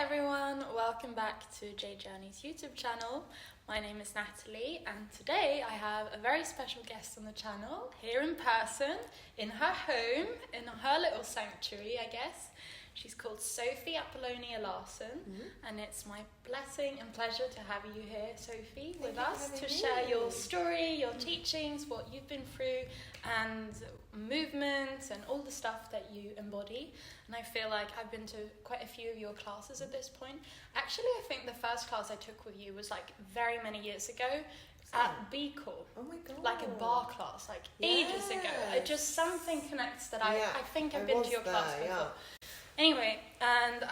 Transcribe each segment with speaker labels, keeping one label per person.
Speaker 1: everyone, welcome back to J Journey's YouTube channel. My name is Natalie and today I have a very special guest on the channel, here in person, in her home, in her little sanctuary I guess. She's called Sophie Apollonia Larson, and it's my blessing and pleasure to have you here, Sophie, with us to share your story, your teachings, what you've been through, and movements and all the stuff that you embody. And I feel like I've been to quite a few of your classes at this point. Actually, I think the first class I took with you was like very many years ago at B Corps.
Speaker 2: Oh my god.
Speaker 1: Like a bar class, like ages ago. It just something connects that I think I've been to your class before. Yeah. Anyway, and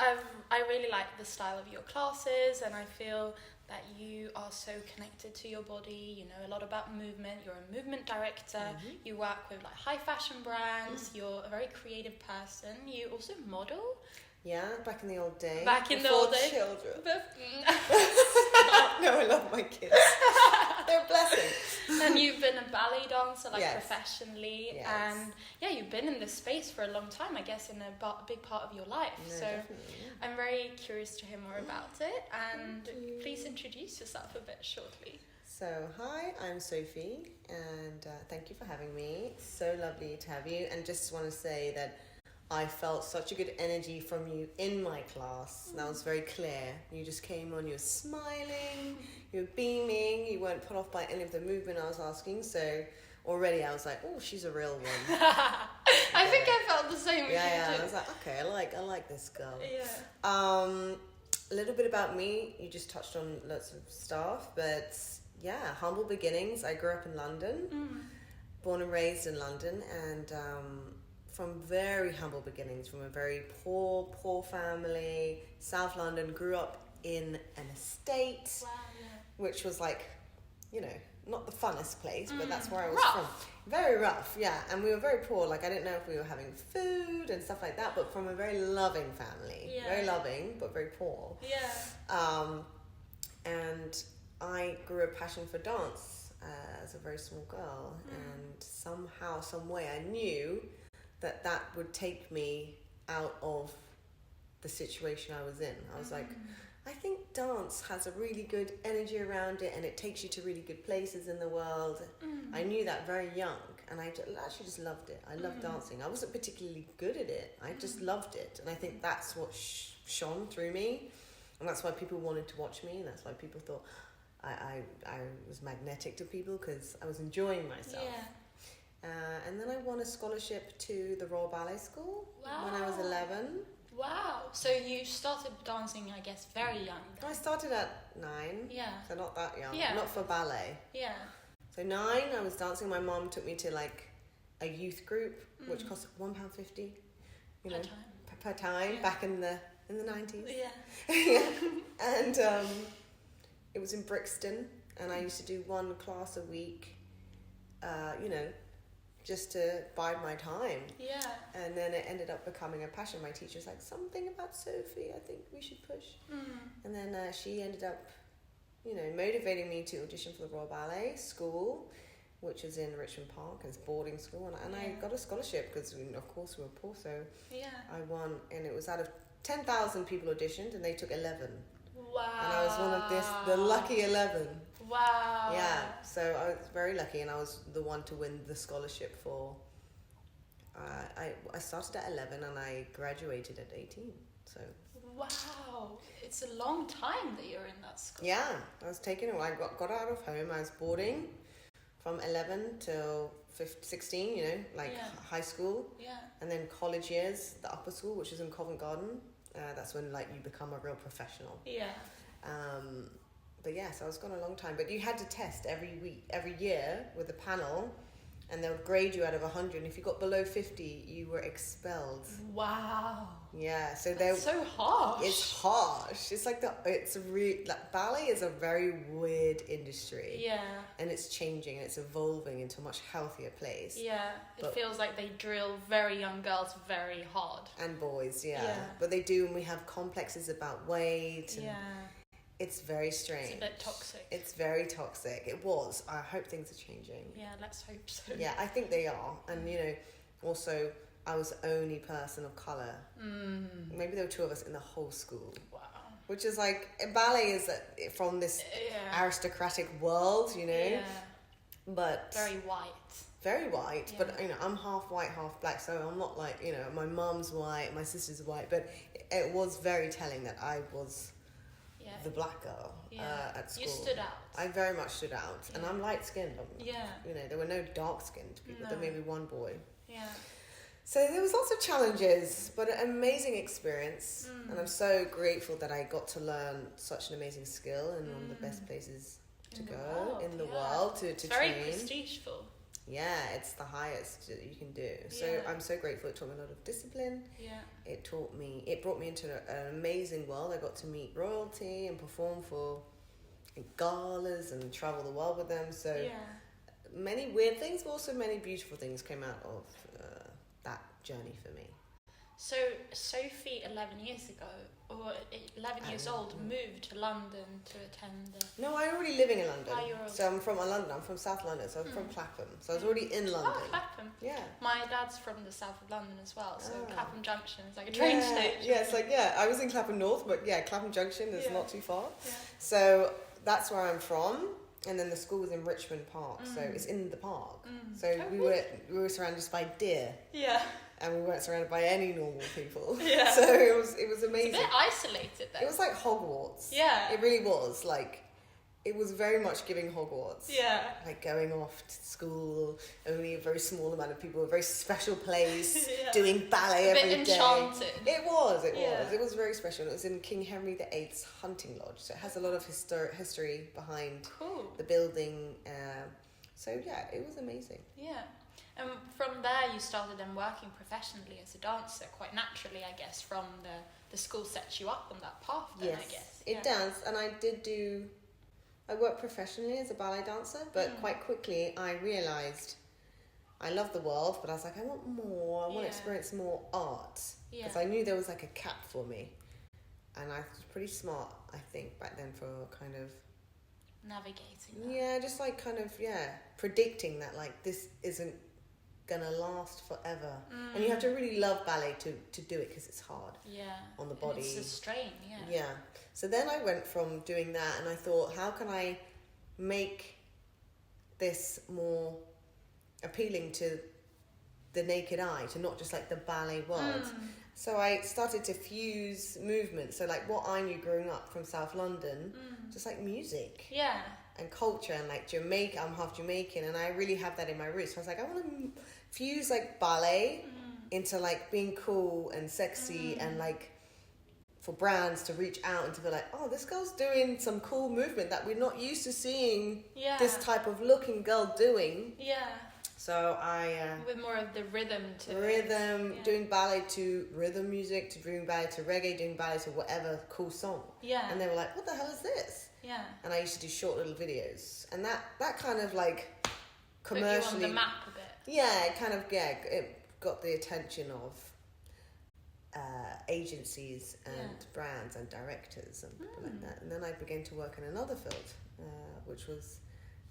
Speaker 1: I really like the style of your classes, and I feel that you are so connected to your body. You know a lot about movement. You're a movement director. You work with like high fashion brands. You're a very creative person. You also model.
Speaker 2: Yeah, back in the old days.
Speaker 1: Back in the old days.
Speaker 2: Children. No, I love my kids. They're a blessing.
Speaker 1: And you've been a ballet dancer, like professionally, and you've been in this space for a long time, I guess, in a big part of your life.
Speaker 2: No,
Speaker 1: so
Speaker 2: definitely.
Speaker 1: I'm very curious to hear more about it, and please introduce yourself a bit shortly.
Speaker 2: So, hi, I'm Sophie, and thank you for having me. So lovely to have you, and just want to say that I felt such a good energy from you in my class. That was very clear. You just came on, you were smiling, you were beaming, you weren't put off by any of the movement I was asking. So already I was like, oh, she's a real one.
Speaker 1: I think I felt the same with you too.
Speaker 2: I was like, okay, I like this girl.
Speaker 1: Yeah.
Speaker 2: A little bit about me. You just touched on lots of stuff, but yeah, humble beginnings. I grew up in London, born and raised in London, and from very humble beginnings, from a very poor family, South London, grew up in an estate, which was like, not the funnest place, but that's where I was from. Very rough, yeah, and we were very poor, like I didn't know if we were having food and stuff like that, but from a very loving family, very loving, but very poor. And I grew a passion for dance as a very small girl, and somehow, some way I knew that would take me out of the situation I was in. I was like, I think dance has a really good energy around it, and it takes you to really good places in the world. I knew that very young, and I actually just loved it. I loved dancing. I wasn't particularly good at it. I just loved it, and I think that's what shone through me, and that's why people wanted to watch me, and that's why people thought I was magnetic to people, because I was enjoying myself. And then I won a scholarship to the Royal Ballet School when I was 11.
Speaker 1: Wow. So you started dancing, I guess, very young.
Speaker 2: I started at 9.
Speaker 1: Yeah.
Speaker 2: So not that young.
Speaker 1: Yeah.
Speaker 2: Not for ballet.
Speaker 1: Yeah.
Speaker 2: So 9, I was dancing. My mom took me to like a youth group, which cost £1.50. Per time. Back in the 90s.
Speaker 1: Yeah.
Speaker 2: And it was in Brixton, and I used to do one class a week. Just to bide my time. Yeah. And then it ended up becoming a passion. My teacher was like, something about Sophie, I think we should push. And then she ended up, motivating me to audition for the Royal Ballet School, which is in Richmond Park, and it's boarding school. And I got a scholarship because, of course, we were poor. So I won, and it was out of 10,000 people auditioned, and they took 11.
Speaker 1: Wow.
Speaker 2: And I was one of the lucky 11.
Speaker 1: Wow.
Speaker 2: Yeah, so I was very lucky, and I was the one to win the scholarship for... I started at 11 and I graduated at 18, so...
Speaker 1: Wow, it's a long time that you're in that school.
Speaker 2: Yeah, I was taken away. I got out of home. I was boarding from 11 till 16, high school. Yeah. And then college years, the upper school, which is in Covent Garden. That's when you become a real professional. Yeah. But yes, I was gone a long time. But you had to test every year with a panel, and they would grade you out of 100. And if you got below 50, you were expelled. Wow. Yeah. So that's
Speaker 1: so harsh.
Speaker 2: It's harsh. It's ballet is a very weird industry. Yeah. And it's changing, and it's evolving into a much healthier place.
Speaker 1: Yeah. It feels like they drill very young girls very hard.
Speaker 2: And boys, yeah. But they do, and we have complexes about weight. And it's very strange.
Speaker 1: It's a bit toxic.
Speaker 2: It's very toxic. It was. I hope things are changing.
Speaker 1: Yeah, let's hope so.
Speaker 2: Yeah, I think they are. And, also, I was the only person of colour. Maybe there were 2 of us in the whole school.
Speaker 1: Wow.
Speaker 2: which is like, ballet is from this aristocratic world, you know.
Speaker 1: Yeah.
Speaker 2: But
Speaker 1: Very white.
Speaker 2: Very white,
Speaker 1: Yeah.
Speaker 2: but you know, I'm half white, half black, so I'm not like, you know, my mum's white, my sister's white, but it was very telling that I was the black girl at school.
Speaker 1: You stood out.
Speaker 2: I very much stood out, and I'm light skinned. You know, there were no dark skinned people. There may be one boy.
Speaker 1: Yeah.
Speaker 2: So there was lots of challenges, but an amazing experience, and I'm so grateful that I got to learn such an amazing skill in one of the best places to go in the world to
Speaker 1: it's
Speaker 2: train.
Speaker 1: Very prestigeful.
Speaker 2: Yeah, it's the highest that you can do. So I'm so grateful. It taught me a lot of discipline.
Speaker 1: Yeah.
Speaker 2: It brought me into an amazing world. I got to meet royalty and perform for galas and travel the world with them. So many weird things, but also many beautiful things came out of that journey for me.
Speaker 1: So Sophie, 11 years ago, or 11 years old, moved to London to attend the...
Speaker 2: No, I'm already living in London.
Speaker 1: Oh, you're
Speaker 2: so I'm from London. I'm from South London, so I'm from Clapham. So I was already in London.
Speaker 1: Oh, Clapham.
Speaker 2: Yeah.
Speaker 1: My dad's from the south of London as well, so Clapham Junction is like a train station.
Speaker 2: Yeah, it's like, I was in Clapham North, but Clapham Junction is not too far.
Speaker 1: Yeah.
Speaker 2: So that's where I'm from. And then the school was in Richmond Park, so it's in the park. So we were surrounded just by deer. Yeah. And we weren't surrounded by any normal people. Yeah. So it was amazing.
Speaker 1: It's a bit isolated though.
Speaker 2: It was like Hogwarts.
Speaker 1: Yeah.
Speaker 2: It really was. Like, it was very much giving Hogwarts. Yeah. Like going off to school, only a very small amount of people, a very special place, doing ballet every day. A bit enchanted. It was. It was very special. It was in King Henry VIII's hunting lodge, so it has a lot of history behind the building. So it was amazing. Yeah.
Speaker 1: And from there you started then working professionally as a dancer, quite naturally, I guess, from the school sets you up on that path then, I guess.
Speaker 2: It does. And I worked professionally as a ballet dancer, but quite quickly I realised I love the world, but I was like, I want more. I want to experience more art. Because I knew there was like a cap for me. And I was pretty smart, I think, back then for kind of...
Speaker 1: navigating that.
Speaker 2: Yeah, just like kind of, predicting that like this isn't gonna last forever. And you have to really love ballet to do it, because it's hard on the body.
Speaker 1: It's a strain,
Speaker 2: So then I went from doing that, and I thought, how can I make this more appealing to the naked eye, to not just like the ballet world? So I started to fuse movement, so like what I knew growing up from South London, just like music and culture, and like Jamaica, I'm half Jamaican, and I really have that in my roots. So I was like, I want to fuse like ballet into like being cool and sexy, and like for brands to reach out and to be like, oh, this girl's doing some cool movement that we're not used to seeing this type of looking girl doing. So I...
Speaker 1: with more of the rhythm to
Speaker 2: rhythm, doing ballet to rhythm music, to doing ballet to reggae, doing ballet to whatever cool song. And they were like, what the hell is this? And I used to do short little videos. And that kind of like commercially...
Speaker 1: Put you on the map a bit.
Speaker 2: Yeah, it kind of, it got the attention of agencies and brands and directors and people like that. And then I began to work in another field, which was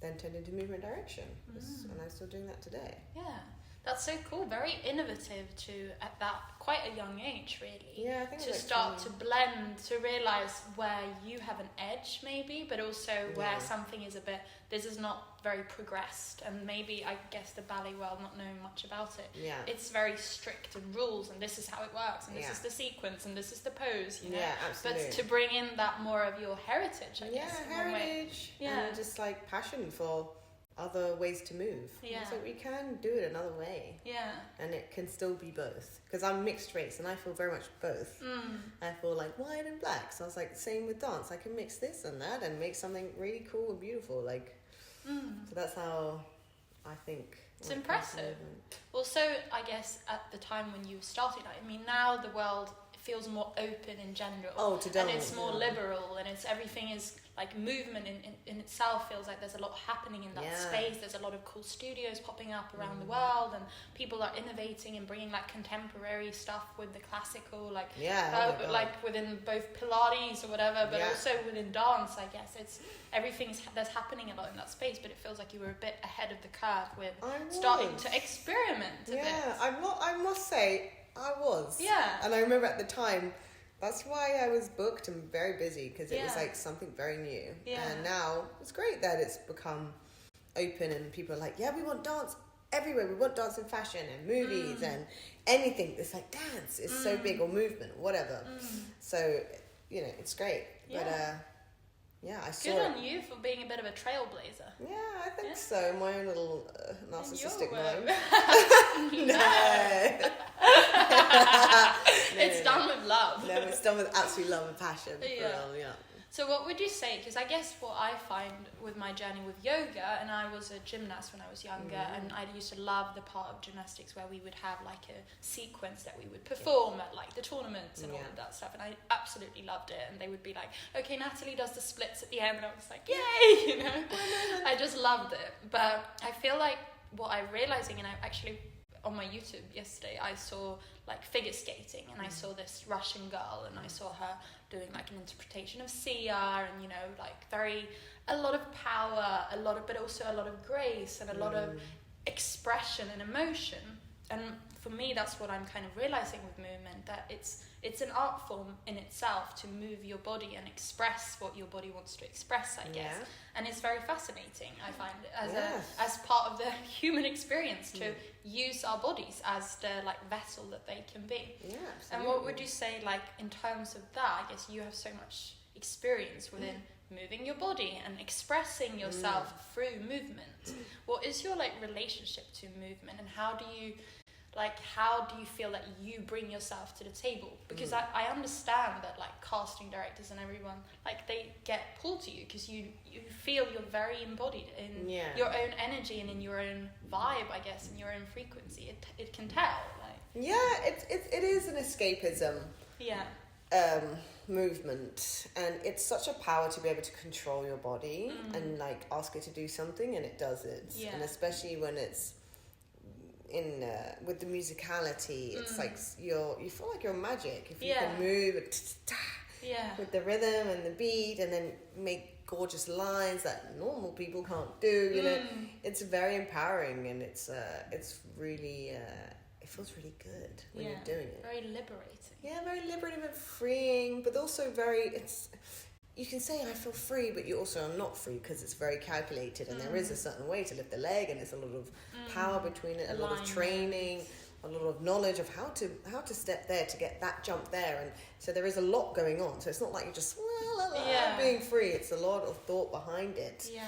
Speaker 2: then turned into movement direction, and I'm still doing that today.
Speaker 1: That's so cool. Very innovative at that quite a young age, really.
Speaker 2: I think
Speaker 1: to start to blend, to realise where you have an edge maybe, but also where something is a bit, this is not very progressed, and maybe, I guess, the ballet world not knowing much about it. It's very strict and rules, and this is how it works, and this is the sequence, and this is the pose, you know.
Speaker 2: Absolutely.
Speaker 1: But to bring in that more of your heritage, I guess.
Speaker 2: Heritage. And just like passion for other ways to move. So we can do it another way. And it can still be both. Because I'm mixed race, and I feel very much both. I feel like white and black. So I was like, same with dance. I can mix this and that and make something really cool and beautiful. Like, so that's how I think.
Speaker 1: It's impressive. Also, I guess at the time when you started, I mean, now the world feels more open in general. And it's more liberal, and everything is like movement in itself feels like there's a lot happening in that space. There's a lot of cool studios popping up around the world, and people are innovating and bringing like contemporary stuff with the classical, like like within both Pilates or whatever, but also within dance. I guess there's happening a lot in that space, but it feels like you were a bit ahead of the curve with starting to experiment a bit.
Speaker 2: I must say I was. And I remember at the time That's why I was booked and very busy, because it was like something very new.
Speaker 1: Yeah.
Speaker 2: And now it's great that it's become open and people are like, yeah, we want dance everywhere. We want dance in fashion and movies and anything. It's like dance is so big, or movement, whatever. So, you know, it's great.
Speaker 1: Yeah.
Speaker 2: But yeah, I saw
Speaker 1: Good on you for being a bit of a trailblazer.
Speaker 2: Yeah, I think so. My own little narcissistic mind.
Speaker 1: No. It's done with love.
Speaker 2: No, it's done with absolute love and passion. For real, yeah.
Speaker 1: So what would you say, because I guess what I find with my journey with yoga, and I was a gymnast when I was younger, and I used to love the part of gymnastics where we would have like a sequence that we would perform at like the tournaments and all of that stuff, and I absolutely loved it. And they would be like, okay, Natalie does the splits at the end, and I was like, yay, you know. I just loved it. But I feel like what I'm realizing, and I actually on my YouTube yesterday I saw like figure skating, and I saw this Russian girl, and I saw her doing like an interpretation of Sia, and you know, like a lot of power, but also a lot of grace and a lot of expression and emotion. And for me, that's what I'm kind of realizing with movement, that it's an art form in itself to move your body and express what your body wants to express, I guess. And it's very fascinating, I find, as part of the human experience, to use our bodies as the like vessel that they can be.
Speaker 2: Yeah, absolutely.
Speaker 1: And what would you say, like in terms of that? I guess you have so much experience within moving your body and expressing yourself through movement. What is your like relationship to movement, and how do you feel that you bring yourself to the table? Because I understand that like casting directors and everyone, like they get pulled to you because you feel you're very embodied in your own energy and in your own vibe, I guess, in your own frequency. It can tell, like.
Speaker 2: Yeah, it is an escapism.
Speaker 1: Yeah.
Speaker 2: Movement, and it's such a power to be able to control your body and like ask it to do something, and it does it. And especially when it's in with the musicality, it's like you feel like you're magic if you can move with the rhythm and the beat, and then make gorgeous lines that normal people can't do. You know, it's very empowering, and it's really it feels really good when you're doing it.
Speaker 1: Very liberating.
Speaker 2: Yeah, very liberating and freeing, but also you can say I feel free, but you also are not free, because it's very calculated, and there is a certain way to lift the leg, and there's a lot of power between it, a lot of training, a lot of knowledge of how to step there to get that jump there, and so there is a lot going on. So it's not like you're just being free. It's a lot of thought behind it.
Speaker 1: Yeah.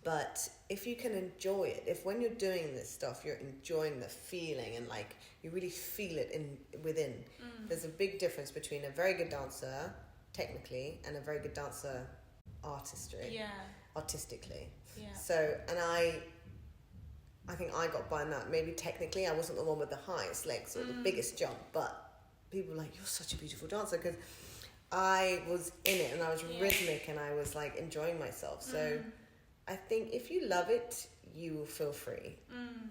Speaker 2: But if you can enjoy it, if when you're doing this stuff you're enjoying the feeling and like you really feel it within, there's a big difference between a very good dancer technically and a very good dancer artistically.
Speaker 1: Yeah.
Speaker 2: So, and I think I got by in that. Maybe technically I wasn't the one with the highest legs or the biggest jump, but people were like, you're such a beautiful dancer, because I was in it and I was rhythmic and I was like enjoying myself. So I think if you love it, you will feel free.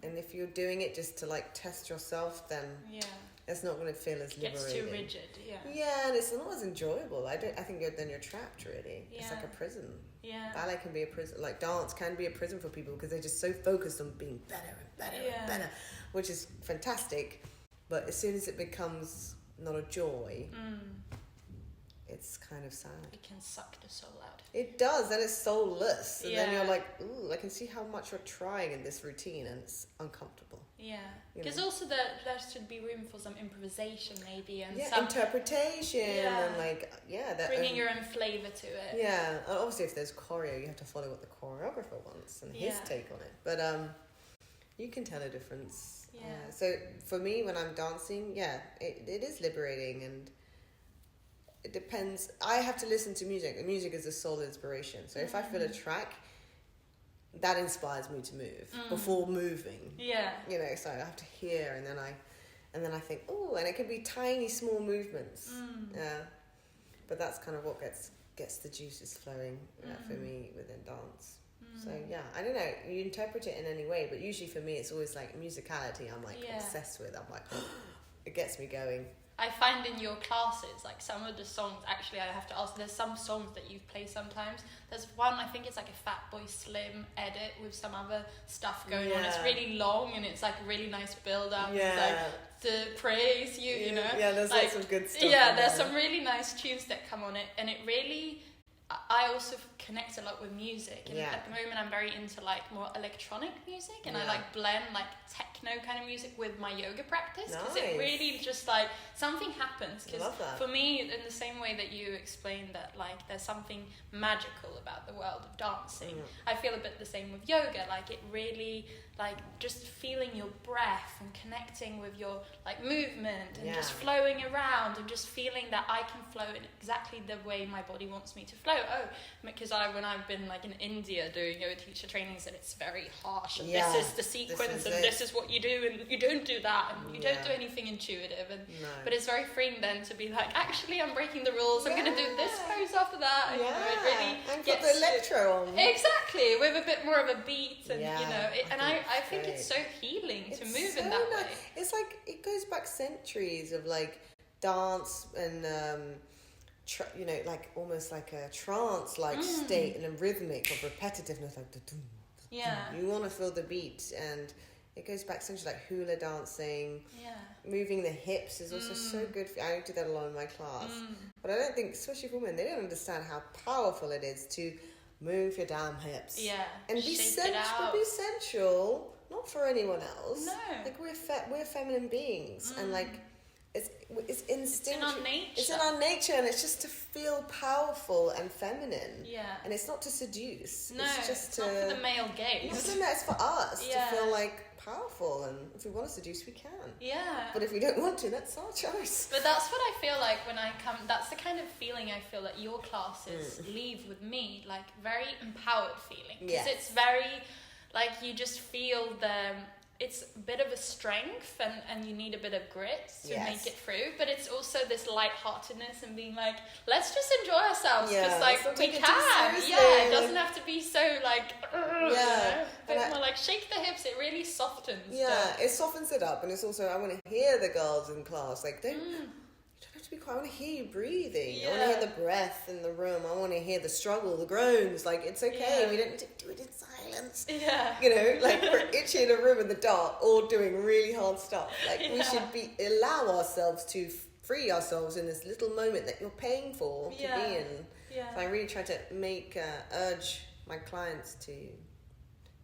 Speaker 2: And if you're doing it just to like test yourself, then it's not going to feel as liberating.
Speaker 1: It's too rigid,
Speaker 2: Yeah, and it's not as enjoyable. I think then you're trapped, really.
Speaker 1: Yeah.
Speaker 2: It's like a prison.
Speaker 1: Yeah.
Speaker 2: Ballet can be a prison, like dance can be a prison for people, because they're just so focused on being better and better and better, which is fantastic. But as soon as it becomes not a joy, it's kind of sad.
Speaker 1: It can suck the soul out.
Speaker 2: It does, and it's soulless. And then you're like, ooh, I can see how much you're trying in this routine, and it's uncomfortable.
Speaker 1: Yeah, because also there should be room for some improvisation, maybe, and
Speaker 2: some interpretation, and like
Speaker 1: bringing your own flavour to it.
Speaker 2: Yeah, and obviously if there's choreo, you have to follow what the choreographer wants and his take on it. But you can tell a difference.
Speaker 1: Yeah.
Speaker 2: So for me, when I'm dancing, it is liberating, and it depends. I have to listen to music. The music is a soul inspiration. So if I feel a track, that inspires me to move before moving. Yeah. You know, so I have to hear, and then I think, oh, and it can be tiny, small movements. Yeah. But that's kind of what gets the juices flowing for me within dance. So yeah, I don't know. You interpret it in any way, but usually for me, it's always like musicality. I'm like obsessed with. I'm like, it gets me going.
Speaker 1: I find in your classes, like some of the songs, actually I have to ask, there's some songs that you play sometimes. There's one, I think it's like a Fatboy Slim edit with some other stuff going on. It's really long and it's like a really nice build up.
Speaker 2: Yeah.
Speaker 1: It's like to praise you, you know.
Speaker 2: Yeah, there's
Speaker 1: like,
Speaker 2: lots of good stuff.
Speaker 1: Yeah, there's some really nice tunes that come on it, and it really, I also connect a lot with music, and at the moment I'm very into like more electronic music, and I like blend like techno kind of music with my yoga practice, because it really just like something happens, because for me, in the same way that you explained that like there's something magical about the world of dancing, I feel a bit the same with yoga. Like it really, like just feeling your breath and connecting with your like movement and just flowing around and just feeling that I can flow in exactly the way my body wants me to flow. Because when I've been like in India doing yoga teacher trainings, and it's very harsh, and this is the sequence, this is what you do, and you don't do that, and you don't do anything intuitive, and but it's very freeing then to be like, actually I'm breaking the rules, I'm gonna do this pose after that, and, you know, it really
Speaker 2: and put the electro on
Speaker 1: exactly with a bit more of a beat, and you know, and I think it's so healing to move in that way.
Speaker 2: It's like it goes back centuries of like dance and you know, like almost like a trance like state, and a rhythmic of repetitiveness, like you want to feel the beat, and it goes back centuries, like hula dancing, moving the hips is also so good I do that a lot in my class, but I don't think, especially for women, they don't understand how powerful it is to move your damn hips and be sensual, not for anyone else. Like we're feminine beings, and like it's instinctual. It's in our nature, and it's just to feel powerful and feminine. And it's not to seduce.
Speaker 1: No,
Speaker 2: it's
Speaker 1: not for the male gaze.
Speaker 2: It's for us to feel like powerful, and if we want to seduce, we can. But if we don't want to, that's our choice.
Speaker 1: But that's what I feel like when I come. That's the kind of feeling I feel that your classes leave with me, like very empowered feeling. Because it's very, like you just feel it's a bit of a strength, and you need a bit of grit to make it through, but it's also this lightheartedness and being like, let's just enjoy ourselves, because like we can. It doesn't have to be so like you know, but more like shake the hips. It really softens.
Speaker 2: It softens it up, and it's also, I want to hear the girls in class like you don't have to be quiet. I want to hear you breathing. I want to hear the breath in the room. I want to hear the struggle, the groans. Like, it's okay. We don't need to do it in silence. You know, like we're itchy in a room in the dark, all doing really hard stuff. Like we should allow ourselves to free ourselves in this little moment that you're paying for to be in. So I really try to urge my clients to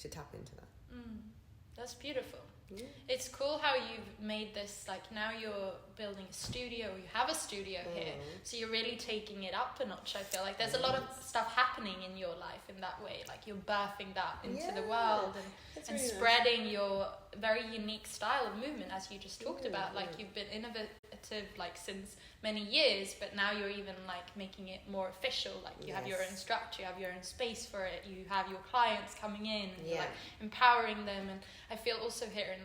Speaker 2: tap into that.
Speaker 1: That's beautiful. It's cool how you've made this, like now you're building a studio, you have a studio here, so you're really taking it up a notch. I feel like there's a lot of stuff happening in your life in that way, like you're birthing that into the world, and really spreading your very unique style of movement, as you just talked about. Like you've been innovative like since many years, but now you're even like making it more official, like you have your own structure, you have your own space for it, you have your clients coming in, and you're like empowering them. And I feel also here in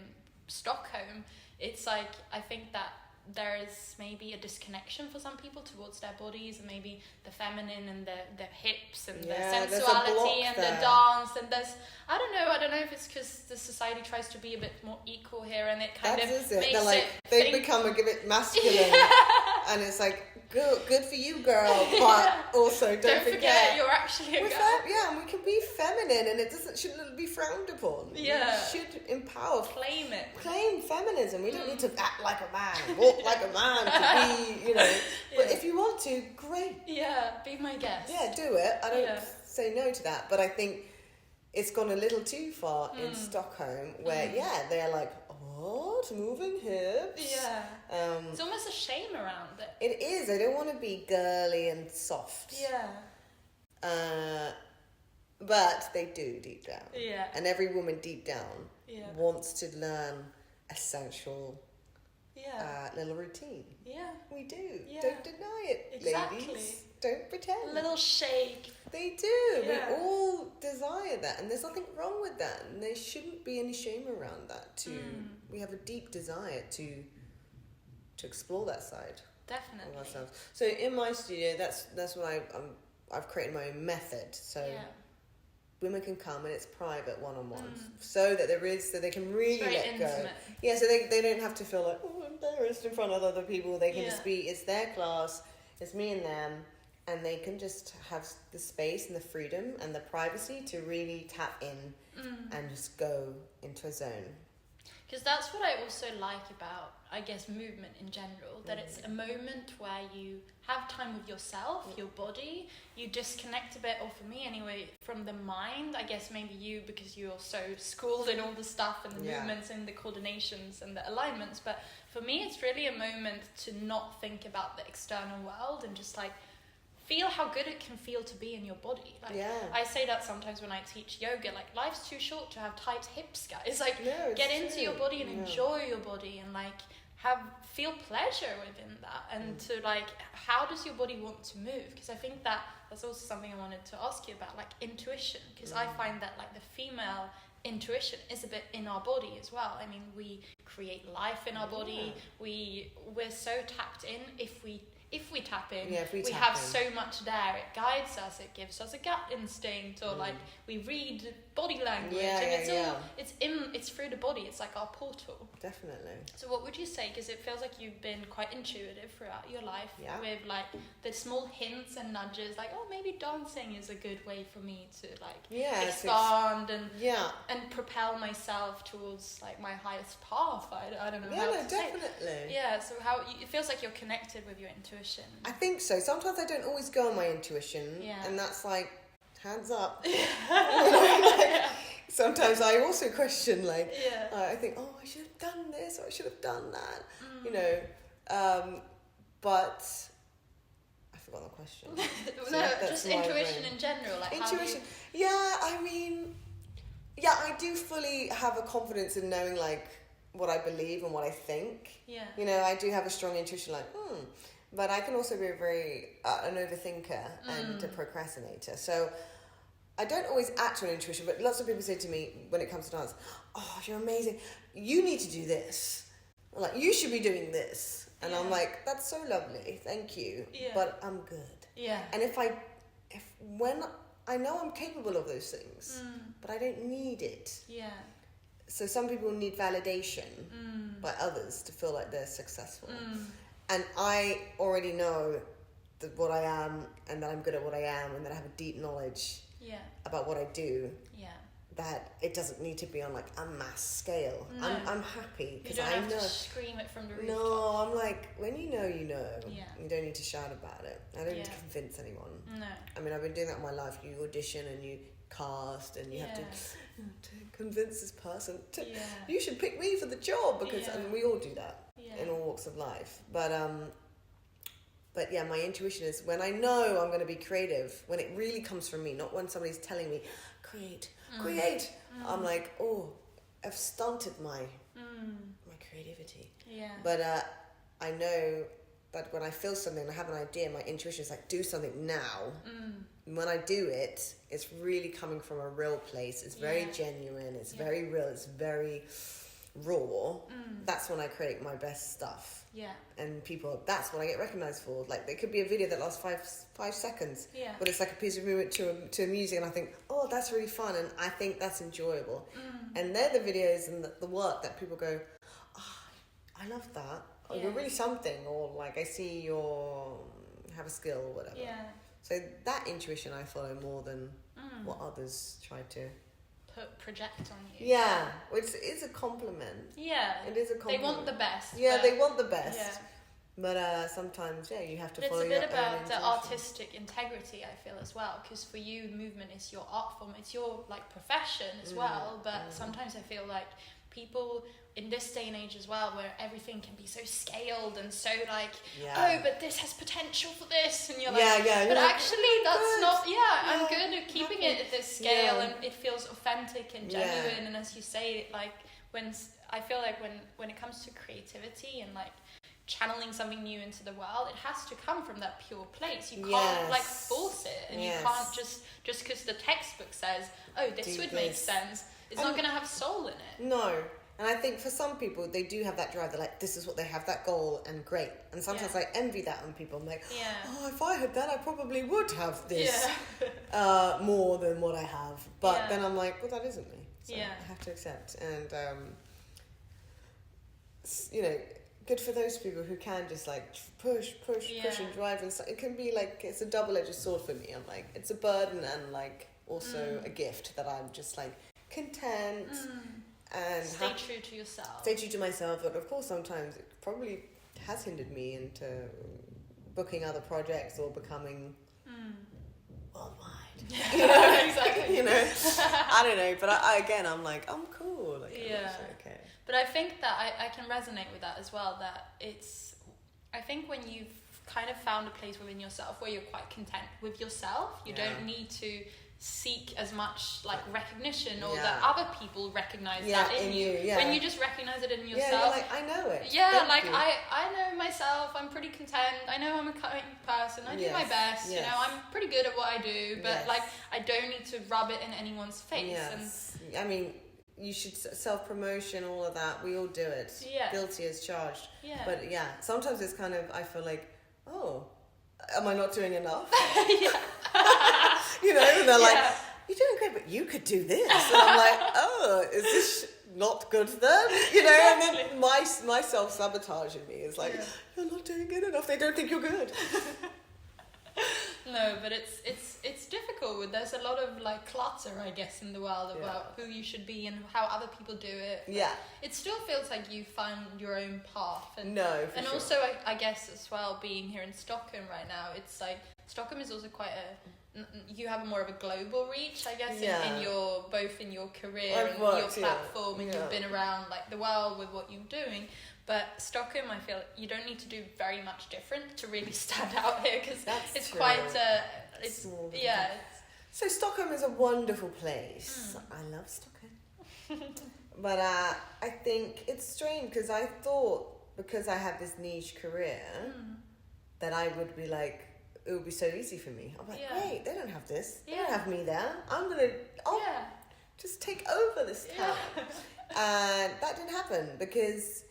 Speaker 1: Stockholm, it's like, I think that there is maybe a disconnection for some people towards their bodies, and maybe the feminine and the hips and the sensuality and the dance, and there's I don't know if it's because the society tries to be a bit more equal here, and it kind of makes
Speaker 2: They're like, they become a bit masculine and it's like, good for you, girl, but also don't forget
Speaker 1: you're actually a girl.
Speaker 2: And we can be feminine, and it shouldn't be frowned upon. We should empower, claim feminism. We don't need to act like a man, walk like a man to be, you know, but if you want to, great,
Speaker 1: be my guest,
Speaker 2: do it. I don't say no to that, but I think it's gone a little too far in Stockholm, where they're like, what, moving hips?
Speaker 1: It's almost a shame around it.
Speaker 2: It is. I don't want to be girly and soft. But they do deep down. And every woman deep down wants to learn a sensual little routine. We do. Don't deny it, ladies. Don't pretend.
Speaker 1: A little shake.
Speaker 2: They do. We all desire that, and there's nothing wrong with that, and there shouldn't be any shame around that. We have a deep desire to explore that side.
Speaker 1: Definitely.
Speaker 2: Of ourselves. So in my studio, that's what I've created my own method. So women can come and it's private one-on-ones, so that they can really let
Speaker 1: intimate.
Speaker 2: go. Yeah, so they don't have to feel like, oh, I'm embarrassed in front of other people. They can just be, it's their class, it's me and them, and they can just have the space and the freedom and the privacy to really tap in and just go into a zone.
Speaker 1: Because that's what I also like about, I guess, movement in general, that it's a moment where you have time with yourself, your body, you disconnect a bit, or for me anyway, from the mind. I guess maybe you, because you're so schooled in all the stuff and the movements and the coordinations and the alignments, but for me it's really a moment to not think about the external world and just like feel how good it can feel to be in your body. Like I say that sometimes when I teach yoga, like life's too short to have tight hips, guys. Like get into your body and enjoy your body and like feel pleasure within that, and to like, how does your body want to move? Because I think that's also something I wanted to ask you about, like intuition, because I find that like the female intuition is a bit in our body as well. I mean, we create life in our body. We're so tapped in. If we tap in, we have so much there. It guides us. It gives us a gut instinct, or like we read body language, and it's through the body. It's like our portal.
Speaker 2: Definitely.
Speaker 1: So what would you say? Because it feels like you've been quite intuitive throughout your life with like the small hints and nudges, like, oh, maybe dancing is a good way for me to like expand and propel myself towards like my highest path. I don't know how to
Speaker 2: definitely.
Speaker 1: say. Yeah, so it feels like you're connected with your intuition.
Speaker 2: I think so. Sometimes I don't always go on my intuition, and that's like, hands up. Sometimes I also question, like, I think, oh, I should have done this, or I should have done that, you know. But I forgot the question.
Speaker 1: Just intuition in general. Like
Speaker 2: intuition. I mean, I do fully have a confidence in knowing, like, what I believe and what I think.
Speaker 1: Yeah.
Speaker 2: You know, I do have a strong intuition, like, But I can also be a very an overthinker and a procrastinator. So I don't always act on intuition, but lots of people say to me when it comes to dance, oh, you're amazing. You need to do this. Like, you should be doing this. And I'm like, that's so lovely. Thank you. Yeah. But I'm good. Yeah. And when I know I'm capable of those things, but I don't need it. Yeah. So some people need validation by others to feel like they're successful. And I already know that what I am, and that I'm good at what I am, and that I have a deep knowledge about what I do. Yeah. That it doesn't need to be on like a mass scale. No. I'm happy because I know. You don't have to scream it from the rooftop. No, I'm like, when you know, you know. Yeah. You don't need to shout about it. I don't need to convince anyone. No. I mean, I've been doing that in my life. You audition and you cast, and you have to convince this person to, you should pick me for the job, because and we all do that in all walks of life. But my intuition is when I know I'm going to be creative, when it really comes from me, not when somebody's telling me create. I'm like, oh, I've stunted my creativity. Yeah. But I know that when I feel something and I have an idea, my intuition is like, do something now. And when I do it, it's really coming from a real place. It's very genuine. It's very real. It's very raw. That's when I create my best stuff. Yeah. And that's what I get recognized for. Like, there could be a video that lasts five seconds. Yeah. But it's like a piece of movement to a music, and I think, oh, that's really fun, and I think that's enjoyable. And they're the videos and the work that people go, oh, I love that. Oh, you're really something. Or like, I see you have a skill or whatever. Yeah. So that intuition I follow more than what others try to
Speaker 1: project on you.
Speaker 2: Yeah, which is a compliment. Yeah. It is a compliment.
Speaker 1: They want the best.
Speaker 2: Yeah, they want the best. Yeah. But sometimes, you have to follow your own intuition. It's a bit about the
Speaker 1: artistic integrity, I feel, as well, because for you, movement is your art form, it's your like profession as well, but sometimes I feel like people in this day and age as well, where everything can be so scaled and so like, oh, but this has potential for this, and you're like, but actually that's not, I'm good at keeping it at this scale, and it feels authentic and genuine, and as you say, like, I feel like when it comes to creativity and like channeling something new into the world, it has to come from that pure place. You can't like force it, and you can't just because the textbook says, oh, this would make sense. It's not going to have soul in it.
Speaker 2: No. And I think for some people, they do have that drive. They're like, this is what they have, that goal, and great. And sometimes I envy that on people. I'm like, oh, if I had that, I probably would have this more than what I have. But then I'm like, well, that isn't me. So I have to accept. And, you know, good for those people who can just like push and drive. And so it can be like, it's a double-edged sword for me. I'm like, it's a burden and like also a gift that I'm just like content. And
Speaker 1: stay true to yourself.
Speaker 2: Stay true to myself, but of course sometimes it probably has hindered me into booking other projects or becoming worldwide. You know?
Speaker 1: Exactly.
Speaker 2: You know, I don't know, but I'm like, I'm cool. Like, I'm okay.
Speaker 1: But I think that I can resonate with that as well. That I think when you've kind of found a place within yourself where you're quite content with yourself, you don't need to seek as much like recognition or that other people recognize that in you. When you just recognize it in yourself,
Speaker 2: you're like, I know it.
Speaker 1: I know myself. I'm pretty content. I know I'm a kind person. I do my best. You know, I'm pretty good at what I do, but like I don't need to rub it in anyone's face. And
Speaker 2: I mean, you should self-promotion, all of that. We all do it. Guilty as charged. But sometimes it's kind of, I feel like, oh, am I not doing enough? You know, and they're like, you're doing great, but you could do this. And I'm like, oh, is this not good then? You know, and then my self-sabotage in me is like, you're not doing good enough. They don't think you're good.
Speaker 1: No, but it's difficult. There's a lot of like clutter, I guess, in the world about who you should be and how other people do it. But it still feels like you find your own path. And also, I guess as well, being here in Stockholm right now, it's like Stockholm is also quite you have more of a global reach, I guess, in your both in your career and your platform, and you've been around like the world with what you're doing. But Stockholm, I feel you don't need to do very much different to really stand out here, because it's quite
Speaker 2: So Stockholm is a wonderful place. I love Stockholm. But I think it's strange because I thought, because I have this niche career, that I would be like, it would be so easy for me. I'm like, wait, they don't have this. They don't have me there. I'll just take over this town. And that didn't happen because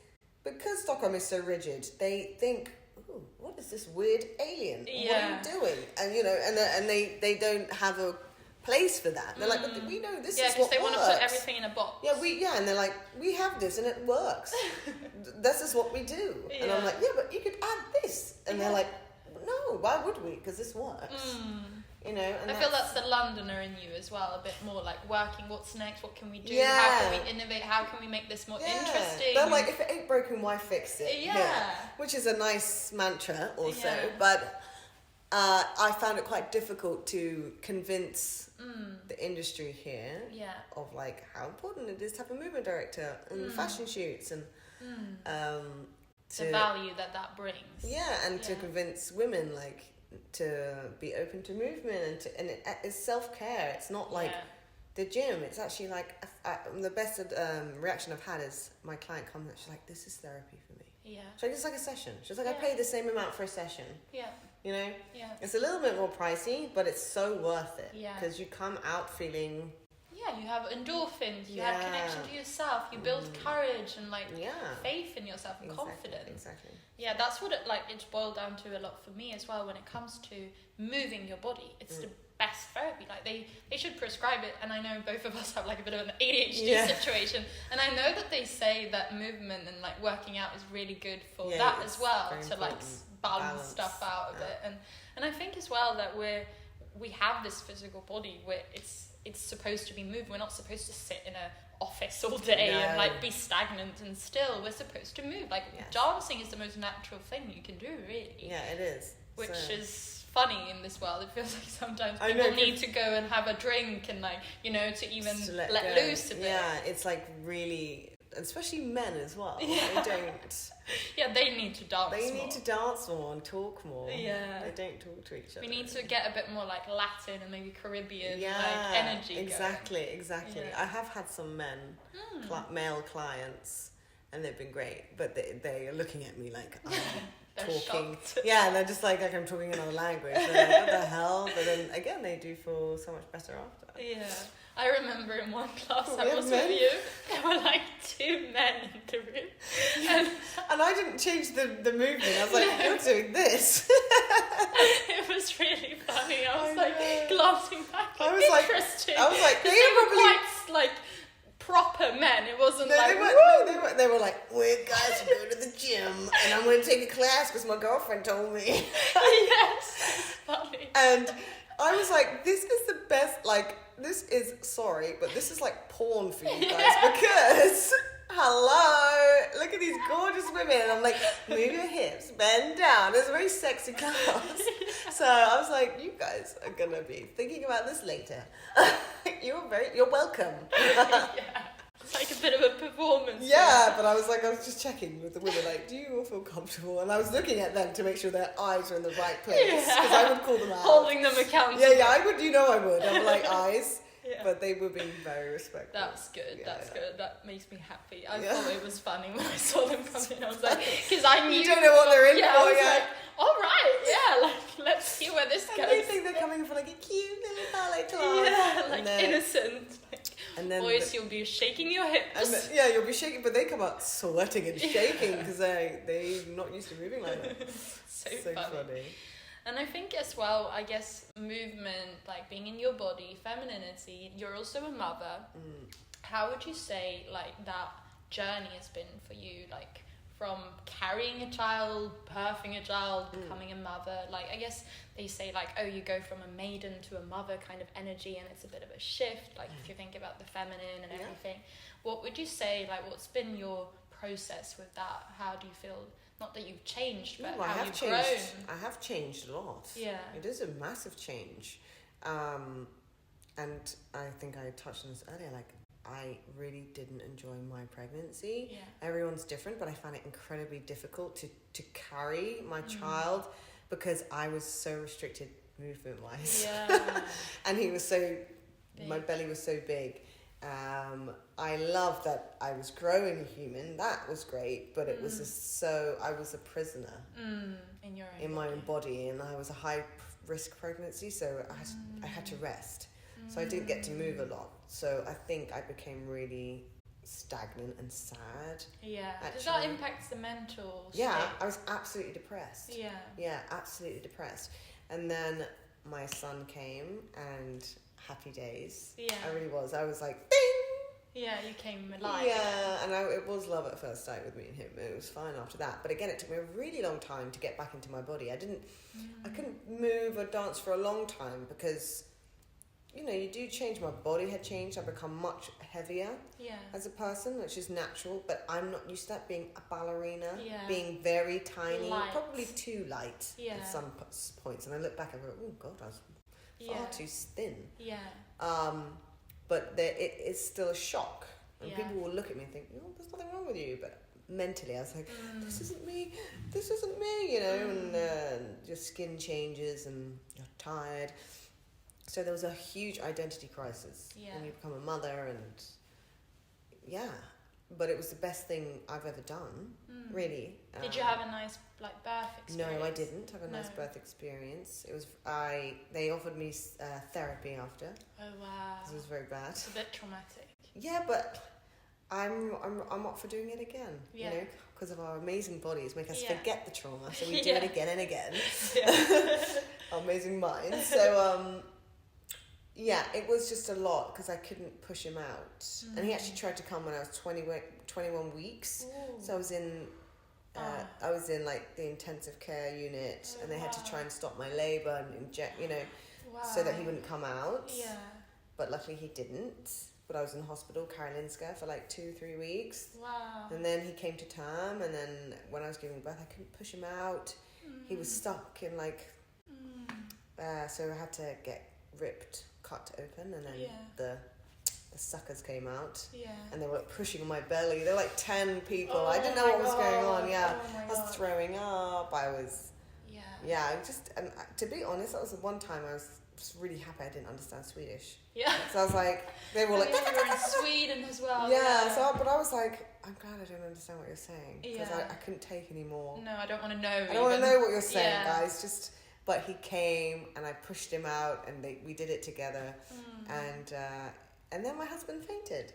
Speaker 2: Stockholm is so rigid. They think, ooh, what is this weird alien? What are you doing? And you know, and they don't have a place for that. They're like, but we know this is what works. Yeah, because
Speaker 1: they want to put everything in a box.
Speaker 2: And they're like, we have this and it works. This is what we do. And I'm like, but you could add this. And they're like, no, why would we? Because this works. You know, and
Speaker 1: I feel that's the Londoner in you as well, a bit more like working, what's next, what can we do, how can we innovate, how can we make this more interesting.
Speaker 2: They're like, if it ain't broken, why fix it? Which is a nice mantra also, but I found it quite difficult to convince the industry here of like how important it is to have a movement director and fashion shoots and
Speaker 1: the value that brings.
Speaker 2: And to convince women like to be open to movement and it's self-care. It's not like the gym. It's actually like the best reaction I've had is my client comes and she's like, this is therapy for me. So it's like a session. She's like, I pay the same amount for a session. You know, it's a little bit more pricey, but it's so worth it because you come out feeling.
Speaker 1: You have endorphins, you have connection to yourself, you build courage and like faith in yourself and confidence.
Speaker 2: Exactly.
Speaker 1: Yeah, that's what it's boiled down to a lot for me as well when it comes to moving your body. It's the best therapy. Like they should prescribe it, and I know both of us have like a bit of an ADHD situation, and I know that they say that movement and like working out is really good for that as well, to like balance stuff out a bit. And I think as well that we have this physical body where it's supposed to be moved. We're not supposed to sit in a office all day and like be stagnant and still. We're supposed to move. Like dancing is the most natural thing you can do, really.
Speaker 2: Yeah, it is.
Speaker 1: Which is funny in this world. It feels like sometimes people need to go and have a drink and like, you know, to even let loose a bit.
Speaker 2: Yeah, it's like really, especially men as well. They don't.
Speaker 1: They need to dance.
Speaker 2: They need to dance more and talk more.
Speaker 1: Yeah,
Speaker 2: they don't talk to each other.
Speaker 1: We need to get a bit more like Latin and maybe Caribbean like energy.
Speaker 2: Exactly.
Speaker 1: Yeah.
Speaker 2: I have had some male clients, and they've been great, but they are looking at me like talking.
Speaker 1: shocked.
Speaker 2: Yeah, and they're just like I'm talking another language. They're like, what the hell? But then again, they do feel so much better after.
Speaker 1: Yeah. I remember in one class
Speaker 2: Oh,
Speaker 1: I
Speaker 2: we
Speaker 1: was
Speaker 2: have men?
Speaker 1: with you, there were like 2 men in the room.
Speaker 2: And I didn't change the movement. I was like, you're doing this.
Speaker 1: It was really funny. I was like glancing back.
Speaker 2: I was like,
Speaker 1: interesting.
Speaker 2: I was like,
Speaker 1: they were quite like proper men. It wasn't like
Speaker 2: they were like, we're guys who go to the gym, and I'm going to take a class because my girlfriend told me.
Speaker 1: Yes, it's funny.
Speaker 2: And I was like, this is the best, like, this is, sorry, but this is like porn for you guys because, hello, look at these gorgeous women. And I'm like, move your hips, bend down. It's a very sexy class. So I was like, you guys are going to be thinking about this later. You're welcome.
Speaker 1: Yeah. It's like a bit of a performance.
Speaker 2: Yeah, but I was just checking with the women, like, do you all feel comfortable? And I was looking at them to make sure their eyes are in the right place, because I would call them out.
Speaker 1: Holding them accountable.
Speaker 2: Yeah, I would, I would. I'm like, eyes.
Speaker 1: Yeah.
Speaker 2: But they were being very respectful.
Speaker 1: That's good, that's good. That makes me happy. I
Speaker 2: Yeah.
Speaker 1: thought it was funny when I saw them come in. I was like, because I knew...
Speaker 2: You don't know what they're in
Speaker 1: yeah,
Speaker 2: for
Speaker 1: I was
Speaker 2: yet.
Speaker 1: like, all right, yeah, like, let's see where this
Speaker 2: And
Speaker 1: goes.
Speaker 2: they think they're coming for like a cute little ballet class.
Speaker 1: Yeah, like
Speaker 2: And then-
Speaker 1: innocent. Like,
Speaker 2: And then
Speaker 1: boys, you'll be shaking your hips.
Speaker 2: And you'll be shaking, but they come out sweating and shaking because they're not used to moving like that.
Speaker 1: so
Speaker 2: So
Speaker 1: funny.
Speaker 2: funny.
Speaker 1: And I think as well, I guess movement, like being in your body, femininity, you're also a mother. How would you say like that journey has been for you? Like from carrying a child, birthing a child, becoming a mother. Like I guess they say like, oh, you go from a maiden to a mother kind of energy, and it's a bit of a shift. Like if you think about the feminine and everything, what would you say? Like what's been your process with that? How do you feel? Not that you've changed, but how you've grown.
Speaker 2: I have changed a lot.
Speaker 1: Yeah.
Speaker 2: It is a massive change. And I think I touched on this earlier, like I really didn't enjoy my pregnancy.
Speaker 1: Yeah.
Speaker 2: Everyone's different, but I found it incredibly difficult to carry my child because I was so restricted movement wise.
Speaker 1: Yeah.
Speaker 2: And he was so, my
Speaker 1: Big.
Speaker 2: belly was so big. I love that I was growing a human. That was great, but it was just I was a prisoner
Speaker 1: In your own
Speaker 2: in my
Speaker 1: body.
Speaker 2: own body, and I was a high risk pregnancy, so I had to rest. So I didn't get to move a lot. So I think I became really stagnant and sad.
Speaker 1: Yeah. Does that
Speaker 2: Actually.
Speaker 1: impact the mental
Speaker 2: Yeah,
Speaker 1: state?
Speaker 2: I was absolutely depressed.
Speaker 1: Yeah.
Speaker 2: Yeah, absolutely depressed. And then my son came, and happy days.
Speaker 1: Yeah.
Speaker 2: I really was. I was like, ding!
Speaker 1: Yeah, you came alive.
Speaker 2: Yeah, and it was love at first sight with me and him. It was fine after that. But again, it took me a really long time to get back into my body. I couldn't move or dance for a long time because, you do change. My body had changed. I've become much heavier as a person, which is natural. But I'm not used to that, being a ballerina, being very tiny,
Speaker 1: Light.
Speaker 2: probably too light
Speaker 1: Yeah.
Speaker 2: at some points. And I look back and go, oh God, I was far too thin.
Speaker 1: Yeah.
Speaker 2: But it is still a shock. And
Speaker 1: Yeah.
Speaker 2: people will look at me and think, there's nothing wrong with you. But mentally, I was like, this isn't me, and your skin changes and you're tired. So there was a huge identity crisis when you become a mother, and but it was the best thing I've ever done, really.
Speaker 1: Did you have a nice birth experience?
Speaker 2: No, I didn't have a nice birth experience. It was they offered me therapy after.
Speaker 1: Oh wow.
Speaker 2: It was very bad.
Speaker 1: It's a bit traumatic.
Speaker 2: Yeah, but I'm up for doing it again.
Speaker 1: Yeah.
Speaker 2: Because of our amazing bodies make us
Speaker 1: Yeah.
Speaker 2: forget the trauma, so we do
Speaker 1: Yeah.
Speaker 2: it again and again.
Speaker 1: Yeah.
Speaker 2: Our amazing minds. So it was just a lot because I couldn't push him out, and he actually tried to come when I was 21 weeks.
Speaker 1: Ooh.
Speaker 2: So I was in like the intensive care unit, and they had to try and stop my labour and inject,
Speaker 1: Wow.
Speaker 2: so that he wouldn't come out.
Speaker 1: Yeah.
Speaker 2: But luckily he didn't. But I was in hospital, Karolinska, for like 2-3 weeks.
Speaker 1: Wow.
Speaker 2: And then he came to term, and then when I was giving birth, I couldn't push him out. He was stuck in so I had to get cut open, and then the suckers came out.
Speaker 1: Yeah.
Speaker 2: And they were pushing on my belly. There were 10 people.
Speaker 1: Oh
Speaker 2: I didn't know what was going on.
Speaker 1: my
Speaker 2: Yeah.
Speaker 1: God. Oh my
Speaker 2: I was
Speaker 1: God.
Speaker 2: throwing up. I was And to be honest, that was the one time I was just really happy I didn't understand Swedish.
Speaker 1: Yeah.
Speaker 2: So I was like, they were like,
Speaker 1: we were in Sweden as well.
Speaker 2: Yeah. But I was like, I'm glad I don't understand what you're saying, because I couldn't take any more.
Speaker 1: No, I don't want to know.
Speaker 2: I don't want to know what you're saying, guys. But he came and I pushed him out, and we did it together, and then my husband fainted.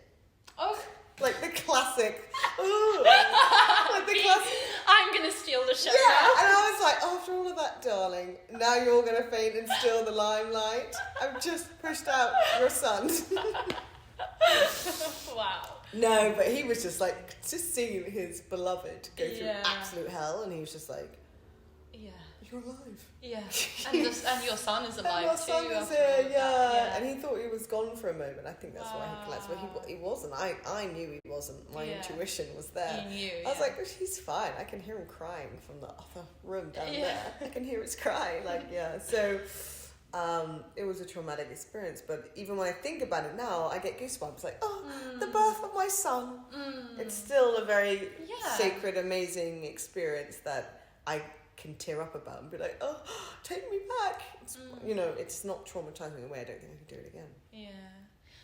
Speaker 1: Oh.
Speaker 2: Like the classic. Like the classic.
Speaker 1: I'm gonna steal the show.
Speaker 2: Yeah, and I was like, after all of that, darling, now you're gonna faint and steal the limelight. I've just pushed out your son.
Speaker 1: Wow.
Speaker 2: No, but he was just like, just seeing his beloved go through absolute hell, and he was just like, you're alive.
Speaker 1: Yeah. And your son is alive
Speaker 2: and
Speaker 1: too.
Speaker 2: Your son is here, yeah. And he thought he was gone for a moment. I think that's why he collapsed. But he wasn't. I knew he wasn't. My intuition was there.
Speaker 1: You knew,
Speaker 2: I was like, he's fine. I can hear him crying from the other room down there. I can hear his cry. So it was a traumatic experience. But even when I think about it now, I get goosebumps. Like, the birth of my son. It's still a very sacred, amazing experience that I can tear up about and be like, oh, take me back. It's, it's not traumatizing in a way I don't think I can do it again.
Speaker 1: Yeah.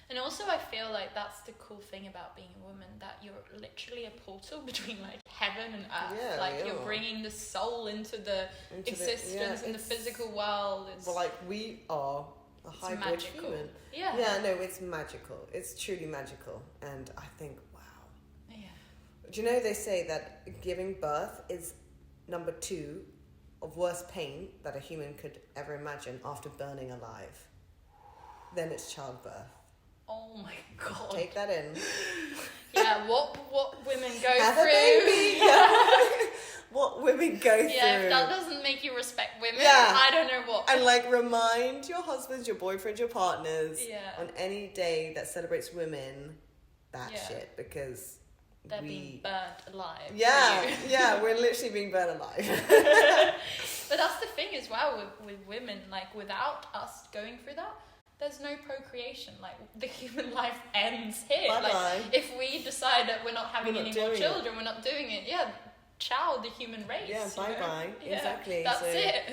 Speaker 1: And also I feel like that's the cool thing about being a woman, that you're literally a portal between like heaven and earth. You're bringing the soul into the existence in the physical world.
Speaker 2: We are a hybrid human.
Speaker 1: Yeah.
Speaker 2: Yeah, no, it's magical. It's truly magical. And I think, wow.
Speaker 1: Yeah.
Speaker 2: Do you know they say that giving birth is number 2 of worst pain that a human could ever imagine after burning alive? Then it's childbirth.
Speaker 1: Oh my god.
Speaker 2: Take that in.
Speaker 1: Yeah, what women go
Speaker 2: Have
Speaker 1: through.
Speaker 2: A baby. Yeah. What women go through.
Speaker 1: Yeah, if that doesn't make you respect women, I don't know what.
Speaker 2: And remind your husbands, your boyfriends, your partners on any day that celebrates women that shit, because
Speaker 1: they're being burnt alive.
Speaker 2: Yeah, we're literally being burnt alive.
Speaker 1: But that's the thing as well with women, without us going through that, there's no procreation. The human life ends here.
Speaker 2: Bye-bye.
Speaker 1: If we decide that we're not having any more children, we're not doing it. Yeah, ciao, the human race.
Speaker 2: Yeah, bye-bye.
Speaker 1: Yeah,
Speaker 2: exactly.
Speaker 1: That's it.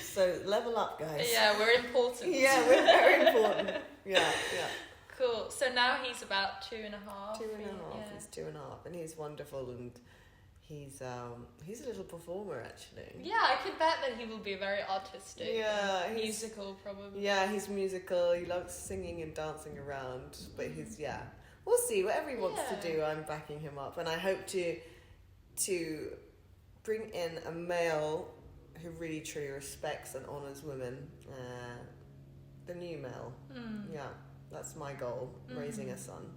Speaker 2: So level up, guys.
Speaker 1: Yeah, we're important.
Speaker 2: Yeah, we're very important. Yeah.
Speaker 1: Cool. So now he's about 2.5.
Speaker 2: 2.5. He's 2.5, and he's wonderful, and he's a little performer actually.
Speaker 1: Yeah, I could bet that he will be very artistic.
Speaker 2: Yeah,
Speaker 1: musical probably.
Speaker 2: Yeah, he's musical. He loves singing and dancing around, but we'll see. Whatever he wants to do, I'm backing him up, and I hope to bring in a male who really truly respects and honors women. The new male. Yeah. That's my goal, raising a son.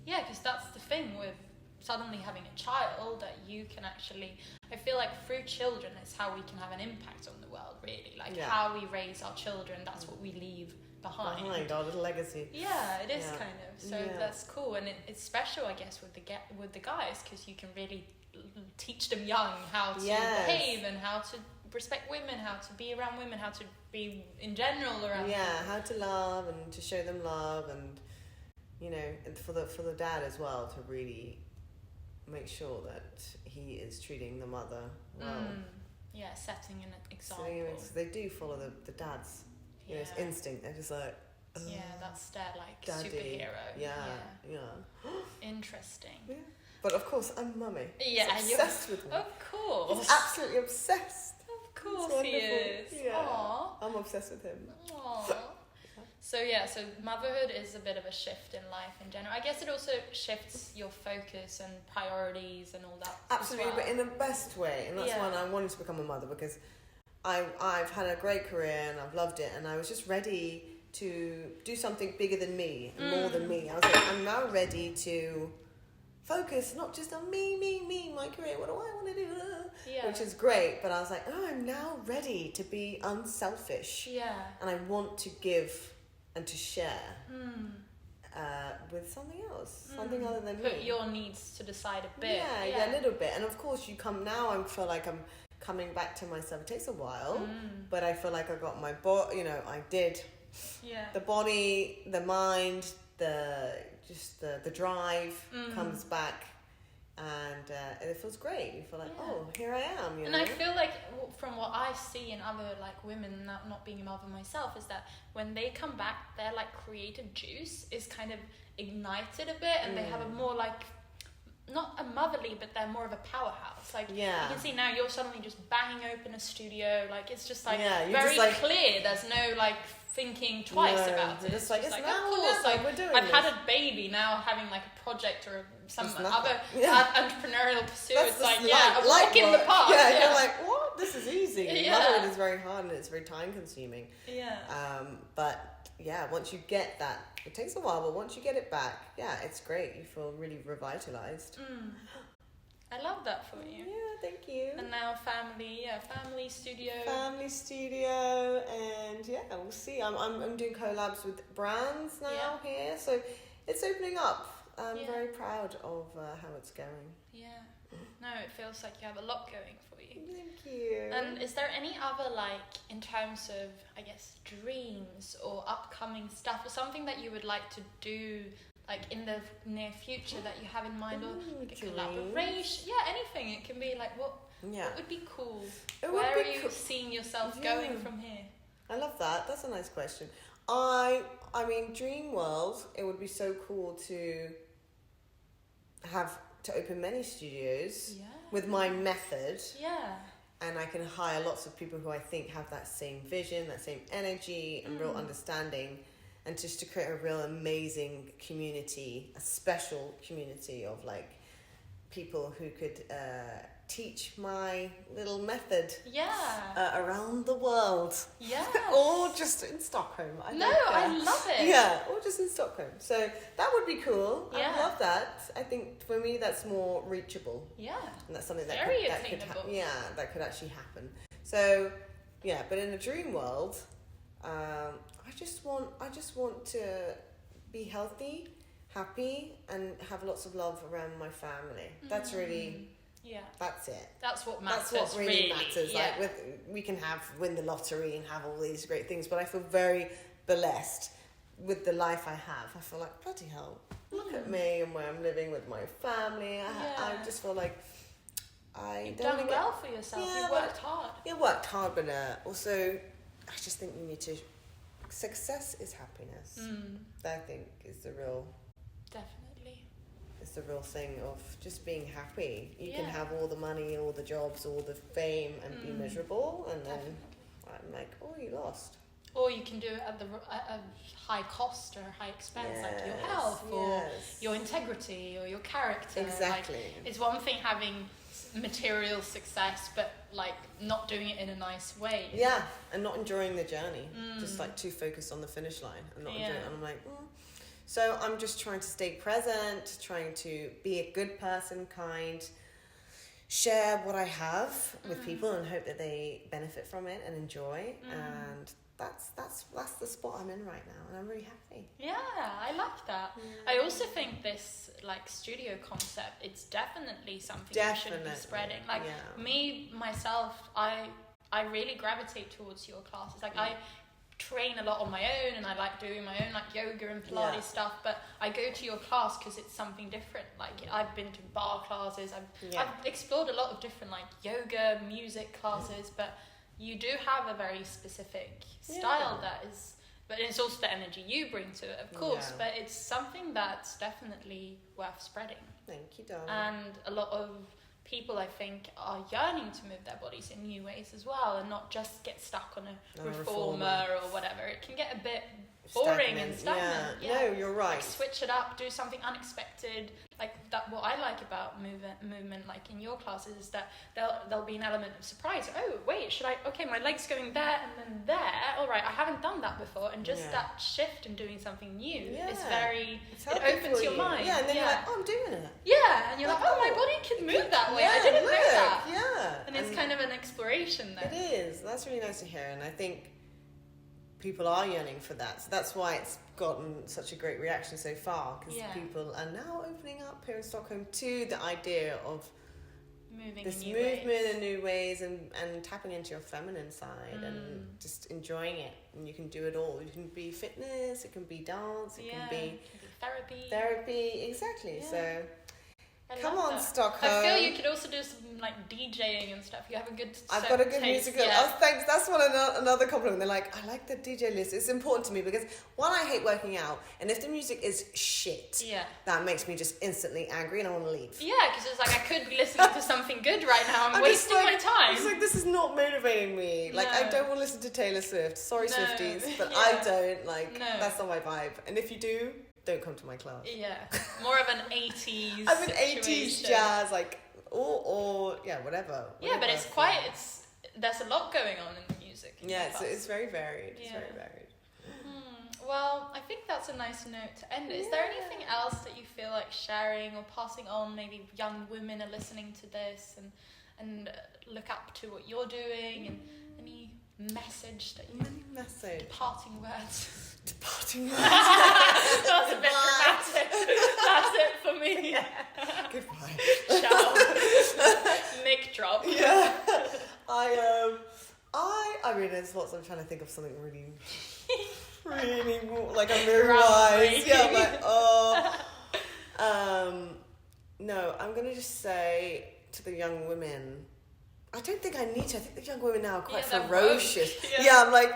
Speaker 2: Yeah,
Speaker 1: because that's the thing with suddenly having a child, that you can actually... I feel like through children is how we can have an impact on the world, really. How we raise our children, that's what we leave behind.
Speaker 2: Our little legacy.
Speaker 1: Yeah, it is kind of. So that's cool. And it's special, I guess, with the guys, because you can really teach them young how to behave and how to respect women, how to be around women, how to be in general around women.
Speaker 2: How to love and to show them love, and and for the dad as well, to really make sure that he is treating the mother well.
Speaker 1: Setting an example.
Speaker 2: So they do follow the dad's instinct. They're just like,
Speaker 1: that's their
Speaker 2: daddy.
Speaker 1: Superhero.
Speaker 2: Yeah.
Speaker 1: Interesting.
Speaker 2: Yeah. But of course, I'm mummy.
Speaker 1: Yeah,
Speaker 2: he's obsessed with me.
Speaker 1: Of course.
Speaker 2: He's absolutely obsessed.
Speaker 1: Of course he is.
Speaker 2: Yeah.
Speaker 1: Aww.
Speaker 2: I'm obsessed with him.
Speaker 1: Aww. So motherhood is a bit of a shift in life in general. I guess it also shifts your focus and priorities and all that.
Speaker 2: Absolutely, but in the best way. And that's why I wanted to become a mother, because I've had a great career and I've loved it, and I was just ready to do something bigger than me and more than me. I was like, I'm now ready to focus not just on me, my career, what do I want to do? Which is great, but I was like, I'm now ready to be unselfish.
Speaker 1: Yeah.
Speaker 2: And I want to give and to share with something else, something other than
Speaker 1: Put
Speaker 2: me.
Speaker 1: your needs to the side a bit.
Speaker 2: Yeah, a little bit. And of course, I feel like I'm coming back to myself. It takes a while, but I feel like I got my body, I did.
Speaker 1: Yeah.
Speaker 2: The body, the mind, the drive comes back, and it feels great. You feel like, oh, here I am. You
Speaker 1: and
Speaker 2: know?
Speaker 1: I feel like from what I see in other like women, not being a mother myself, is that when they come back, their like creative juice is kind of ignited a bit, and they have a more like, not a motherly, but they're more of a powerhouse. Like you can see now, you're suddenly just banging open a studio. Like it's just like very clear. There's no like thinking twice about it.
Speaker 2: It's just like,
Speaker 1: of course, like
Speaker 2: we're doing
Speaker 1: I've
Speaker 2: this.
Speaker 1: had a baby, now having like a project or some other entrepreneurial pursuit.
Speaker 2: That's
Speaker 1: it's like,
Speaker 2: a
Speaker 1: walk in the park.
Speaker 2: Yeah, you're like, what? This is easy.
Speaker 1: Yeah.
Speaker 2: Motherhood is very hard and it's very time consuming.
Speaker 1: Yeah.
Speaker 2: But yeah, once you get that, it takes a while, but once you get it back, it's great. You feel really revitalized.
Speaker 1: I love that for you.
Speaker 2: Yeah, thank you.
Speaker 1: And now family studio.
Speaker 2: Family studio, and we'll see. I'm doing collabs with brands now here, so it's opening up. I'm very proud of how it's going.
Speaker 1: Yeah. No, it feels like you have a lot going for you.
Speaker 2: Thank you.
Speaker 1: And is there any other, like, in terms of, I guess, dreams or upcoming stuff, or something that you would like to do, like, in the near future that you have in mind, or like a collaboration? Yeah, anything. It can be like, what would be cool? Where are you seeing yourself going from here?
Speaker 2: I love that. That's a nice question. I mean, dream world, it would be so cool to open many studios with my method.
Speaker 1: Yeah.
Speaker 2: And I can hire lots of people who I think have that same vision, that same energy and real understanding, and just to create a real amazing community, a special community of like people who could teach my little method around the world.
Speaker 1: Yeah.
Speaker 2: Or just in Stockholm. I
Speaker 1: love it.
Speaker 2: Yeah, or just in Stockholm. So that would be cool.
Speaker 1: Yeah.
Speaker 2: I love that. I think for me that's more reachable.
Speaker 1: Yeah.
Speaker 2: And that's something that could actually happen. So but in a dream world, I just want to be healthy, happy, and have lots of love around my family. That's really that's it.
Speaker 1: That's what matters.
Speaker 2: That's what really matters.
Speaker 1: Yeah.
Speaker 2: Like we can win the lottery and have all these great things, but I feel very blessed with the life I have. I feel like, bloody hell, look at me and where I'm living with my family. I just feel like
Speaker 1: You've done well for yourself. You worked hard.
Speaker 2: Yeah, worked hard, but also I just think you need to. Success is happiness. That I think is the real.
Speaker 1: Definitely.
Speaker 2: It's the real thing of just being happy. You can have all the money, all the jobs, all the fame, and be miserable, and then I'm like, oh, you lost.
Speaker 1: Or you can do it at a high cost or high expense, like your health or your integrity or your character.
Speaker 2: Exactly.
Speaker 1: Like, it's one thing having material success, but like not doing it in a nice way.
Speaker 2: Yeah, and not enjoying the journey. Just like too focused on the finish line and not enjoying it. And I'm like, So I'm just trying to stay present, trying to be a good person, kind, share what I have with people and hope that they benefit from it and enjoy. And that's the spot I'm in right now, and I'm really happy. Yeah,
Speaker 1: I like that. I also think this like studio concept, it's definitely something you should be spreading. Like me myself, I really gravitate towards your classes. Like I train a lot on my own, and I like doing my own like yoga and Pilates stuff, but I go to your class because it's something different. Like I've been to bar classes, I've explored a lot of different like yoga, music classes, but you do have a very specific style that is, but it's also the energy you bring to it, of course, but it's something that's definitely worth spreading.
Speaker 2: Thank you, darling.
Speaker 1: And a lot of people, I think, are yearning to move their bodies in new ways as well, and not just get stuck on a reformer or whatever. It can get a bit boring and stagnant.
Speaker 2: No, you're right.
Speaker 1: Like, switch it up, do something unexpected. Like that. What I like about movement, like in your classes, is that there'll be an element of surprise. Oh, wait, should I? Okay, my leg's going there and then there. All right, I haven't done that before, and just that shift and doing something new is very. It opens your mind.
Speaker 2: Yeah, and then you're like, oh, I'm doing it.
Speaker 1: Yeah, and you're like, oh, my body can move that way. I didn't know that.
Speaker 2: Yeah,
Speaker 1: and it's kind of an exploration there.
Speaker 2: It is. That's really nice to hear, and I think people are yearning for that. So that's why it's gotten such a great reaction so far, because people are now opening up here in Stockholm to the idea of this movement in new ways and tapping into your feminine side and just enjoying it. And you can do it all. You can be fitness, it can be dance, it can be
Speaker 1: therapy.
Speaker 2: Therapy, exactly. So Come on,
Speaker 1: that.
Speaker 2: Stockholm.
Speaker 1: I feel you could also do some like DJing and stuff. You have a good.
Speaker 2: I've got a good
Speaker 1: taste.
Speaker 2: musical.
Speaker 1: Yeah.
Speaker 2: Oh, thanks. That's another compliment. They're like, I like the DJ list. It's important to me because one, I hate working out, and if the music is shit, that makes me just instantly angry and I want to leave.
Speaker 1: Yeah, because it's like I could be listening to something good right now. I'm wasting my time.
Speaker 2: It's like this is not motivating me. Like I don't want to listen to Taylor Swift. Sorry, Swifties, but I don't like. No. That's not my vibe. And if you do, don't come to my class.
Speaker 1: Yeah, more of an 80s.
Speaker 2: I'm an 80s jazz, like or whatever.
Speaker 1: Yeah, but there's a lot going on in the music.
Speaker 2: Yeah, it's very varied. It's very varied.
Speaker 1: Well, I think that's a nice note to end it. Is there anything else that you feel like sharing or passing on? Maybe young women are listening to this and look up to what you're doing, and any message that you departing words.
Speaker 2: Departing words.
Speaker 1: That was a bit dramatic. That's it for me.
Speaker 2: Yeah. Goodbye.
Speaker 1: Ciao. Mic drop.
Speaker 2: Yeah. I mean, there's lots. I'm trying to think of something really like I'm very wise. Yeah, I'm like, no, I'm gonna just say to the young women, I don't think I need to. I think the young women now are quite ferocious. I'm like,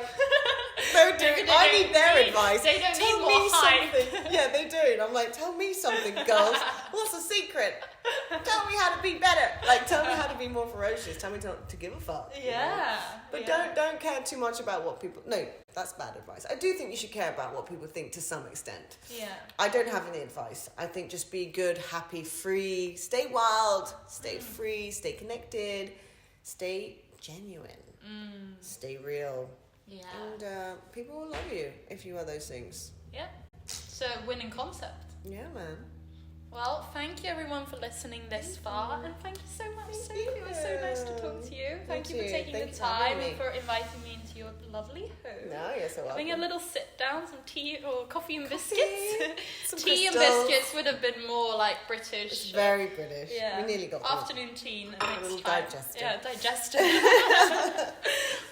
Speaker 2: no, dude, I need their advice.
Speaker 1: They don't
Speaker 2: tell
Speaker 1: need more
Speaker 2: me
Speaker 1: hype.
Speaker 2: something. Yeah, they do. And I'm like, tell me something, girls. What's the secret? Tell me how to be better. Like, tell me how to be more ferocious. Tell me to give a fuck.
Speaker 1: Yeah.
Speaker 2: You know? But don't care too much about what people. No, that's bad advice. I do think you should care about what people think to some extent.
Speaker 1: Yeah.
Speaker 2: I don't have any advice. I think just be good, happy, free, stay wild, stay free, stay connected. Stay genuine. Stay real.
Speaker 1: Yeah.
Speaker 2: And people will love you if you are those things.
Speaker 1: Yeah. It's a winning concept.
Speaker 2: Yeah, man.
Speaker 1: Well, thank you everyone for listening this far, and thank you so much, Sophie. It was so nice to talk to you. Thank you for taking the time and for inviting me into your lovely home.
Speaker 2: No, you're so welcome.
Speaker 1: Having a little sit down, some tea or coffee and biscuits.
Speaker 2: Some
Speaker 1: tea
Speaker 2: crystals.
Speaker 1: and biscuits would have been more like British.
Speaker 2: It's very British.
Speaker 1: Yeah.
Speaker 2: We nearly got
Speaker 1: afternoon tea next
Speaker 2: a little
Speaker 1: time.
Speaker 2: digestive.
Speaker 1: Yeah, digestive.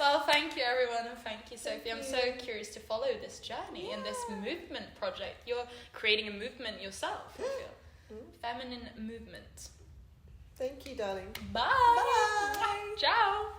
Speaker 1: Well, thank you everyone, and thank you, Sophie. I'm so curious to follow this journey and this movement project. You're creating a movement yourself, I feel. Feminine movement.
Speaker 2: Thank you, darling.
Speaker 1: Bye.
Speaker 2: Bye.
Speaker 1: Ciao.